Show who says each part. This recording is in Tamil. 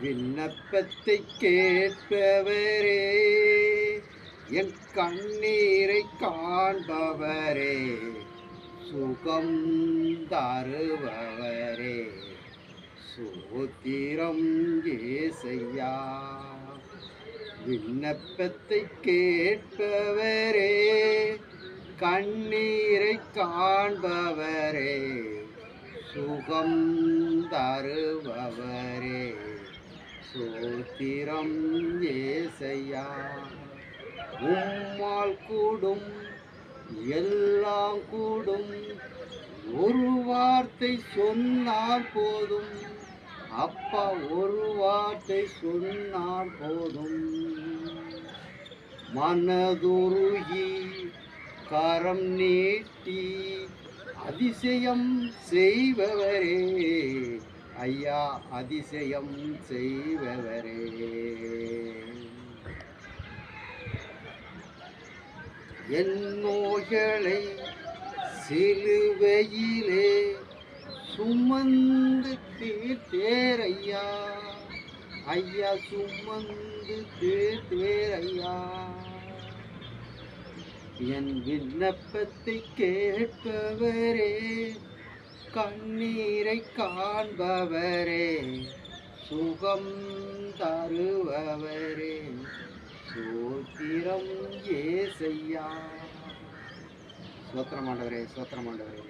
Speaker 1: விண்ணப்பத்தை கேட்பவரே, என் கண்ணீரை காண்பவரே, சுகம் தருபவரே, சோத்திரம் ஏசையா. விண்ணப்பத்தை கேட்பவரே, கண்ணீரை காண்பவரே, சுகம் தருபவரே, சோத்திரம் ஏசையா. உம்மால் கூடும் எல்லாம் கூடும், ஒரு வார்த்தை சொன்னால் போதும் அப்பா, ஒரு வார்த்தை சொன்னால் போதும். மனதுருகி கரம் நீட்டி அதிசயம் செய்பவரே, ஐயா அதிசயம் செய்பவரே. என் நோய்களை சிலுவையிலே சுமந்து தீர்த்தேரையா, ஐயா சுமந்து தீர்த்தேரையா. என் விண்ணப்பத்தை கேட்பவரே, கண்ணீரை காண்பவரே, சுகம் தருபவரே, சோத்திரம் ஏசையா. சோத்திரம் ஆண்டவரே, சோத்திரம் ஆண்டவரே.